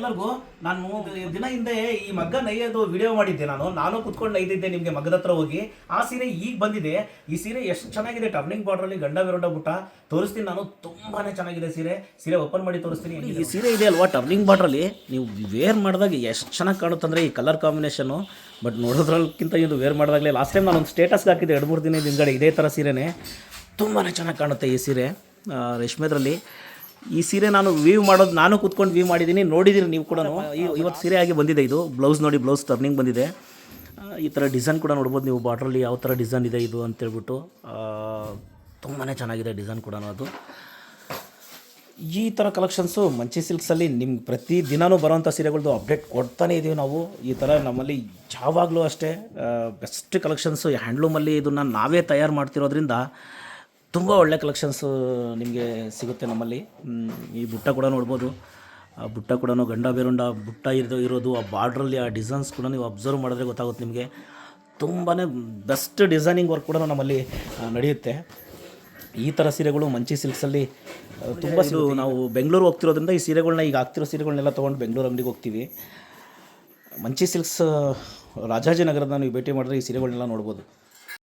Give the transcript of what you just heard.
ಎಲ್ಲರಿಗೂ. ನಾನು ದಿನ ಹಿಂದೆ ಈ ಮಗ್ಗ ನೈಯೋದು ವಿಡಿಯೋ ಮಾಡಿದ್ದೆ. ನಾನು ಕುತ್ಕೊಂಡು ನೈದಿದ್ದೆ ನಿಮಗೆ ಮಗ್ಗದ ಹತ್ರ ಹೋಗಿ. ಆ ಸೀರೆ ಈಗ ಬಂದಿದೆ. ಈ ಸೀರೆ ಎಷ್ಟು ಚೆನ್ನಾಗಿದೆ, ಟರ್ನಿಂಗ್ ಬಾರ್ಡ್ರಲ್ಲಿ ಗಂಡ ವಿರುಂಡ ಬುಟ್ಟ ತೋರಿಸ್ತೀನಿ ನಾನು. ತುಂಬಾನೇ ಚೆನ್ನಾಗಿದೆ ಸೀರೆ ಓಪನ್ ಮಾಡಿ ತೋರಿಸ್ತೀನಿ. ಈ ಸೀರೆ ಇದೆ ಅಲ್ವಾ ಟರ್ನಿಂಗ್ ಬಾರ್ಡ್ರಲ್ಲಿ, ನೀವು ವೇರ್ ಮಾಡಿದಾಗ ಎಷ್ಟು ಚೆನ್ನಾಗಿ ಕಾಣುತ್ತಂದರೆ ಈ ಕಲರ್ ಕಾಂಬಿನೇಷನ್ನು. ಬಟ್ ನೋಡೋದ್ರಕ್ಕಿಂತ ಇದು ವೇರ್ ಮಾಡಿದಾಗಲೇ ಲಾಸ್ಟ್ ಟೈಮ್ ನಾನೊಂದು ಸ್ಟೇಟಸ್ಗೆ ಹಾಕಿದ್ದೆ 2-3 ದಿನದ ಹಿಂದ್ಗಡೆ ಇದೇ ಥರ ಸೀರೆನೇ. ತುಂಬಾ ಚೆನ್ನಾಗಿ ಕಾಣುತ್ತೆ ಈ ಸೀರೆ ರೇಷ್ಮೆದ್ರಲ್ಲಿ. ಈ ಸೀರೆ ನಾನು ಕೂತ್ಕೊಂಡು ವ್ಯೂ ಮಾಡಿದ್ದೀನಿ, ನೋಡಿದ್ದೀರಿ ನೀವು ಕೂಡ. ಇವತ್ತು ಸೀರೆ ಆಗಿ ಬಂದಿದೆ. ಇದು ಬ್ಲೌಸ್ ನೋಡಿ, ಬ್ಲೌಸ್ ಟರ್ನಿಂಗ್ ಬಂದಿದೆ. ಈ ಥರ ಡಿಸೈನ್ ಕೂಡ ನೋಡ್ಬೋದು ನೀವು, ಬಾರ್ಡ್ರಲ್ಲಿ ಯಾವ ಥರ ಡಿಸೈನ್ ಇದೆ ಇದು ಅಂತೇಳ್ಬಿಟ್ಟು. ತುಂಬಾ ಚೆನ್ನಾಗಿದೆ ಡಿಸೈನ್ ಕೂಡ. ಅದು ಈ ಥರ ಕಲೆಕ್ಷನ್ಸು ಮಂಚಿ ಸಿಲ್ಕ್ಸಲ್ಲಿ ನಿಮ್ಗೆ ಪ್ರತಿ ದಿನವೂ ಬರೋವಂಥ ಸೀರೆಗಳದ್ದು ಅಪ್ಡೇಟ್ ಕೊಡ್ತಾನೇ ಇದ್ದೀವಿ ನಾವು. ಈ ಥರ ನಮ್ಮಲ್ಲಿ ಯಾವಾಗಲೂ ಅಷ್ಟೇ ಬೆಸ್ಟ್ ಕಲೆಕ್ಷನ್ಸು ಹ್ಯಾಂಡ್ಲೂಮಲ್ಲಿ ಇದನ್ನು ನಾವೇ ತಯಾರು ಮಾಡ್ತಿರೋದ್ರಿಂದ ತುಂಬ ಒಳ್ಳೆ ಕಲೆಕ್ಷನ್ಸು ನಿಮಗೆ ಸಿಗುತ್ತೆ ನಮ್ಮಲ್ಲಿ. ಈ ಬುಟ್ಟ ಕೂಡ ನೋಡ್ಬೋದು. ಆ ಬುಟ್ಟ ಕೂಡ ಗಂಡ ಬೇರುಂಡ ಬುಟ್ಟ ಇರೋದು, ಆ ಬಾರ್ಡ್ರಲ್ಲಿ ಆ ಡಿಸೈನ್ಸ್ ಕೂಡ ನೀವು ಅಬ್ಸರ್ವ್ ಮಾಡಿದ್ರೆ ಗೊತ್ತಾಗುತ್ತೆ ನಿಮಗೆ. ತುಂಬಾ ಬೆಸ್ಟ್ ಡಿಸೈನಿಂಗ್ ವರ್ಕ್ ಕೂಡ ನಮ್ಮಲ್ಲಿ ನಡೆಯುತ್ತೆ. ಈ ಥರ ಸೀರೆಗಳು ಮಂಚಿ ಸಿಲ್ಕ್ಸಲ್ಲಿ ತುಂಬ ನಾವು ಬೆಂಗಳೂರು ಹೋಗ್ತಿರೋದ್ರಿಂದ ಈ ಸೀರೆಗಳನ್ನ ಈಗ ಆಗ್ತಿರೋ ಸೀರೆಗಳನ್ನೆಲ್ಲ ತೊಗೊಂಡು ಬೆಂಗಳೂರು ಅಂಗಡಿಗೆ ಹೋಗ್ತೀವಿ. ಮಂಚಿ ಸಿಲ್ಕ್ಸ್ ರಾಜಾಜಿನಗರದ ನೀವು ಭೇಟಿ ಮಾಡಿದ್ರೆ ಈ ಸೀರೆಗಳನ್ನೆಲ್ಲ ನೋಡ್ಬೋದು.